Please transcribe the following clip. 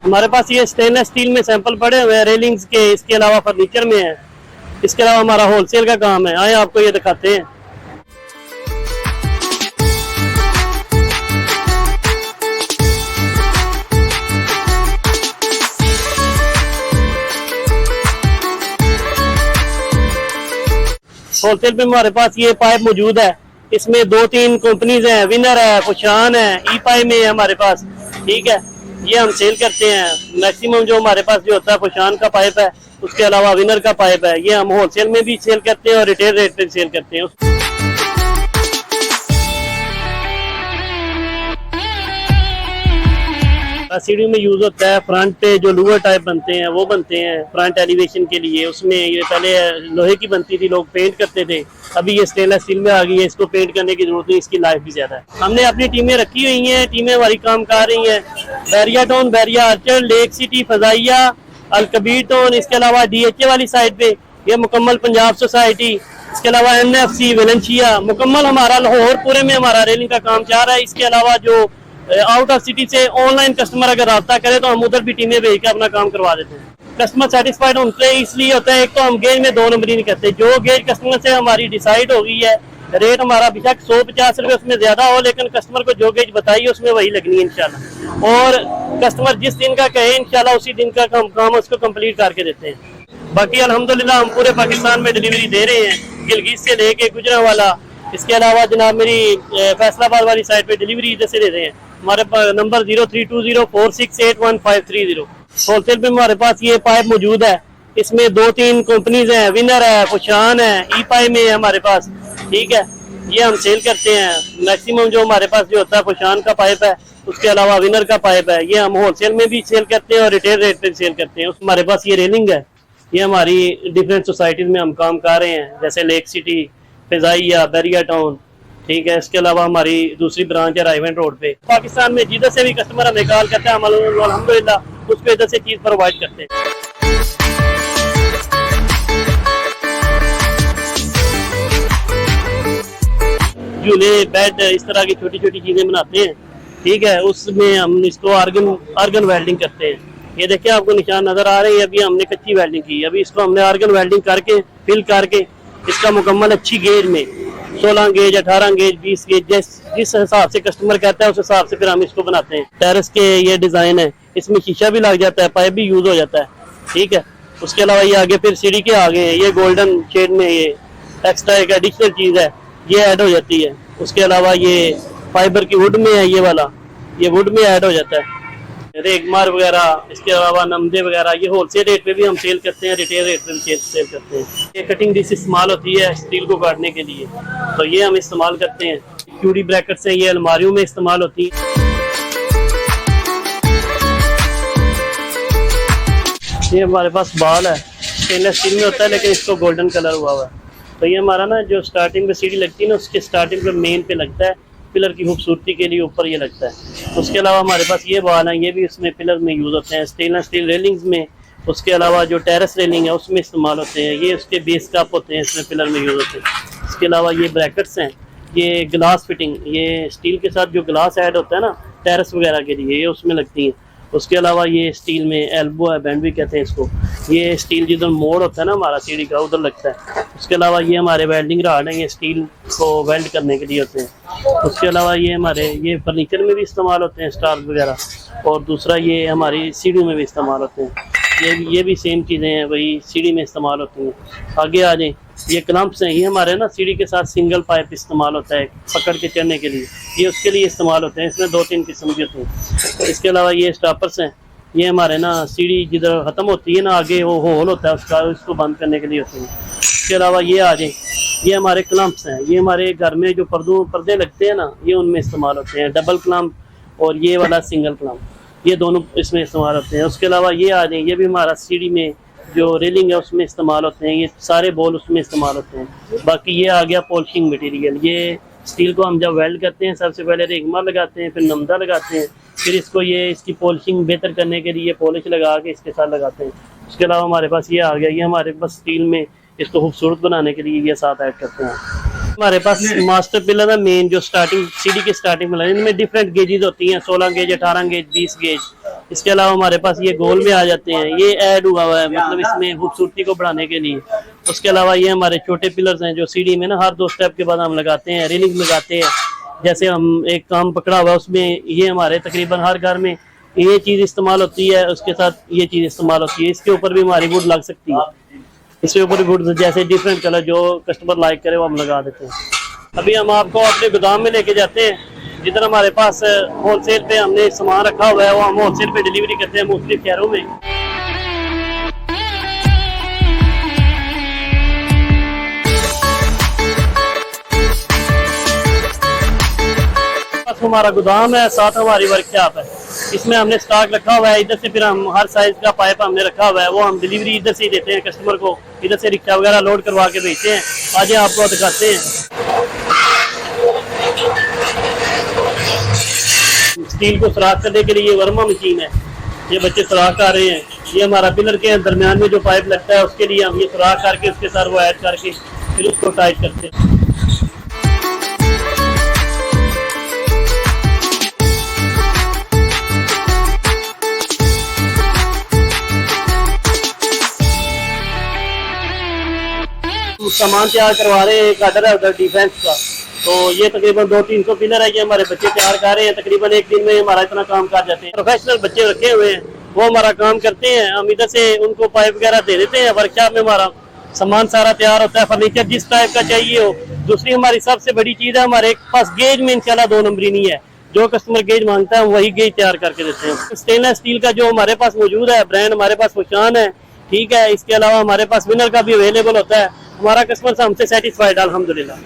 हमारे पास ये stainless steel में सैंपल पड़े हुए हैं रेलिंग्स के, इसके अलावा फर्नीचर में है, इसके अलावा हमारा होलसेल का काम है। आए आपको ये दिखाते हैं। होलसेल में हमारे पास ये पाइप मौजूद है, इसमें 2-3 कंपनीज हैं, विनर है, फुशान है, ई पाइप में है हमारे पास। ठीक है, ये हम सेल करते हैं। मैक्सिमम जो हमारे पास जो होता है फुशान का पाइप है, उसके अलावा विनर का पाइप है, ये हम होलसेल में भी सेल करते हैं और रिटेल रेट पे सेल करते हैं। सीढ़ी में यूज होता है, फ्रंट पे जो लूअर टाइप बनते हैं वो बनते हैं फ्रंट एलिवेशन के लिए। उसमें ये पहले लोहे की बनती थी, लोग पेंट करते थे, अभी ये स्टेनलेस स्टील में आ गई है, इसको पेंट करने की जरूरत नहीं, इसकी लाइफ भी ज्यादा है। हमने अपनी टीमें रखी हुई हैं, टीमें हमारी काम कर रही हैं। Bahria town, Bahria orchard, lake city, Fazaia, Al Kabir town, इसके अलावा DHA वाली साइड पे ये मुकम्मल पंजाब सोसाइटी, इसके अलावा NFC वेलेंशिया, मुकम्मल हमारा लाहौर पूरे में हमारा रेलिंग का काम चल रहा है। इसके अलावा जो आउट ऑफ सिटी से ऑनलाइन कस्टमर अगर रब्ता करे तो हम उधर भी टीमें भेज के अपना काम करवा देते हैं। कस्टमर सेटिस्फाइड उनसे इसलिए होता है, एक तो हम गेज में 2 नंबरी नहीं करते, जो गेज कस्टमर से हमारी डिसाइड हो गई है, रेट हमारा बेशक 150 रुपये उसमें ज्यादा हो, लेकिन कस्टमर को जो गेज बताइए उसमें वही लगनी है इंशाल्लाह। और कस्टमर जिस दिन का कहे इंशाल्लाह उसी दिन का काम उसको कंप्लीट करके देते हैं। बाकी अल्हम्दुलिल्लाह हम पूरे पाकिस्तान में डिलीवरी दे रहे हैं, गिलगित से लेके गुजरांवाला, इसके अलावा जनाब मेरी फैसलाबाद वाली साइड पे डिलीवरी इधर से दे रहे हैं। हमारे नंबर 032046815330। होलसेल पे हमारे पास ये पाइप मौजूद है, इसमें 2-3 कंपनीज हैं, विनर है, फुशान है, ई पाइप में है हमारे पास। ठीक है, ये हम सेल करते हैं। मैक्सिमम जो हमारे पास जो होता है फुशान का पाइप है, उसके अलावा विनर का पाइप है, ये हम होलसेल में भी सेल करते हैं और रिटेल रेट पे सेल करते हैं। हमारे पास ये रेलिंग है, ये हमारी डिफरेंट सोसाइटीज में हम काम कर रहे हैं, जैसे लेक सिटी, फजाइया, बैरिया टाउन। ठीक है, इसके अलावा हमारी दूसरी ब्रांच है राइवेंट रोड पे। पाकिस्तान में जिधर से भी कस्टमर हमें कॉल करते हैं, हम अल्हम्दुलिल्लाह उसको इधर से चीज प्रोवाइड करते हैं। झूले, बेड, इस तरह की छोटी छोटी चीजें बनाते हैं। ठीक है, उसमें हम इसको आर्गन वेल्डिंग करते हैं। ये देखिए आपको निशान नजर आ रहे हैं, अभी हमने कच्ची वेल्डिंग की, अभी इसको हमने आर्गन वेल्डिंग करके फिल करके इसका मुकम्मल अच्छी गेज में 16 गेज, 18 गेज, 20 गेज, जिस हिसाब से कस्टमर कहता है उस हिसाब से फिर हम इसको बनाते हैं। टेरेस के ये डिजाइन है, इसमें शीशा भी लग जाता है, पाइप भी यूज हो जाता है। ठीक है, उसके अलावा ये आगे फिर सीढ़ी के आगे है, ये गोल्डन शेड में ये एक्स्ट्रा एक एडिशनल चीज है, ये ऐड हो जाती है। उसके अलावा ये फाइबर की वुड में है, ये वाला ये वुड में ऐड हो जाता है। रेगमार वगैरह, इसके अलावा नमदे वगैरह, ये होलसेल रेट पे भी हम सेल करते हैं, रिटेल रेट पे भी सेल करते हैं। ये कटिंग डिश इस्तेमाल होती है स्टील को काटने के लिए, तो ये हम इस्तेमाल करते हैं। क्यूडी ब्रैकेट्स हैं, ये अलमारियों में इस्तेमाल होती है। ये हमारे पास बाल है, स्टेनलेस स्टील में होता है लेकिन इसको गोल्डन कलर हुआ है। तो ये हमारा ना जो स्टार्टिंग पे सीढ़ी लगती है ना, उसके स्टार्टिंग पे मेन पे लगता है, पिलर की खूबसूरती के लिए ऊपर ये लगता है। उसके अलावा हमारे पास ये बाल हैं, ये भी उसमें पिलर में यूज होते हैं, स्टेनलेस स्टील रेलिंग्स में। उसके अलावा जो टेरेस रेलिंग है उसमें इस्तेमाल होते हैं, ये उसके बेस कप होते हैं, इसमें पिलर में यूज होते हैं। इसके अलावा ये ब्रैकेट्स हैं, ये ग्लास फिटिंग, ये स्टील के साथ जो ग्लास ऐड होता है ना टेरेस वगैरह के लिए, ये उसमें लगती है। उसके अलावा ये स्टील में एल्बो है, बैंड भी कहते हैं इसको, ये स्टील जिधर मोड़ होता है ना हमारा सीढ़ी का उधर लगता है। उसके अलावा ये हमारे वेल्डिंग राड हैं, ये स्टील को वेल्ड करने के लिए होते हैं। उसके अलावा ये हमारे ये फर्नीचर में भी इस्तेमाल होते हैं, स्टार वगैरह, और दूसरा ये हमारी सीढ़ी में भी इस्तेमाल होते हैं। ये भी सेम चीज़ें हैं, वही सीढ़ी में इस्तेमाल होती हैं। आगे आ जाए, ये क्लम्प्स हैं, ये हमारे ना सीढ़ी के साथ सिंगल पाइप इस्तेमाल होता है पकड़ के चढ़ने के लिए, ये उसके लिए इस्तेमाल होते हैं। इसमें 2-3 किस्म के होते हैं। इसके अलावा ये स्टॉपर्स हैं, ये हमारे ना सीढ़ी जिधर ख़त्म होती है ना आगे वो होल होता है उसका, उसको बंद करने के लिए होते हैं। इसके अलावा ये आ जाए, ये हमारे क्लम्प्स हैं, ये हमारे घर में जो पर्दे लगते हैं ना, ये उनमें इस्तेमाल होते हैं। डबल क्लम्प और ये वाला सिंगल क्लम्प, ये दोनों इसमें इस्तेमाल होते हैं। उसके अलावा ये आ जाए, ये भी हमारा सीढ़ी में जो रेलिंग है उसमें इस्तेमाल होते हैं, ये सारे बॉल उसमें इस्तेमाल होते हैं। बाकी ये आ गया पॉलिशिंग मटेरियल, ये स्टील को हम जब वेल्ड करते हैं सबसे पहले रेगमार लगाते हैं, फिर नमदा लगाते हैं, फिर इसको ये इसकी पॉलिशिंग बेहतर करने के लिए पॉलिश लगा के इसके साथ लगाते हैं। उसके अलावा हमारे पास ये आ गया, ये हमारे पास स्टील में इसको खूबसूरत बनाने के लिए ये साथ ऐड करते हैं। हमारे पास मास्टर पिलर है मेन, जो स्टार्टिंग सीढ़ी की स्टार्टिंग पिलर, इनमें डिफरेंट गेजेस होती हैं, 16 गेज, 18 गेज, 20 गेज। इसके अलावा हमारे पास ये गोल में आ जाते हैं, ये ऐड हुआ है मतलब इसमें खूबसूरती को बढ़ाने के लिए। उसके अलावा ये हमारे छोटे पिलर्स हैं जो सीढ़ी में ना हर 2 स्टेप के बाद हम लगाते हैं, रेलिंग लगाते हैं। जैसे हम एक काम पकड़ा हुआ है उसमें ये हमारे तकरीबन हर घर में ये चीज़ इस्तेमाल होती है, उसके साथ ये चीज़ इस्तेमाल होती है। इसके ऊपर भी हमारी वुड लग सकती है, इसके ऊपर वुड जैसे डिफरेंट कलर जो कस्टमर लाइक करे वो हम लगा देते हैं। अभी हम आपको अपने गोदाम में लेके जाते हैं, जिधर हमारे पास होलसेल पे हमने सामान रखा हुआ है वो हम होलसेल पे डिलीवरी करते हैं मुख्तलिफ शहरों में। हमारा गोदाम है, साथ हमारी वर्कशॉप है, इसमें हमने स्टॉक रखा हुआ है। इधर से फिर हम हर साइज का पाइप हमने रखा हुआ है, वो हम डिलीवरी इधर से ही देते हैं कस्टमर को। इधर से रिक्शा वगैरह लोड करवा के भेजते हैं। आज आपको दिखाते हैं। स्टील को सुराख करने के लिए ये वर्मा मशीन है, ये बच्चे सुराख कर रहे हैं। ये हमारा पिलर के दरमियान में जो पाइप लगता है उसके लिए हम ये सुराख करके उसके साथ वो ऐड करके फिर उसको टाइट करते हैं। सामान तैयार करवा रहे हैं, एक ऑर्डर है उधर डिफेंस का, तो ये तकरीबन 200-300 पिलर है, ये हमारे बच्चे तैयार कर रहे हैं। तकरीबन एक दिन में हमारा इतना काम कर जाते हैं। प्रोफेशनल बच्चे रखे हुए हैं, वो हमारा काम करते हैं। हम इधर से उनको पाइप वगैरह दे देते हैं। वर्कशॉप में हमारा सामान सारा तैयार होता है, फर्नीचर जिस टाइप का चाहिए हो। दूसरी हमारी सबसे बड़ी चीज़ है, हमारे पास गेज में इंशाल्लाह 2 नंबरी नहीं है। जो कस्टमर गेज मांगता है वही गेज तैयार करके देते हैं। स्टेनलेस स्टील का जो हमारे पास मौजूद है ब्रांड, हमारे पास पहचान है, ठीक है। इसके अलावा हमारे पास विनर का भी अवेलेबल होता है। हमारा कस्टमर हमसे सेटिस्फाइड अल्हम्दुलिल्लाह।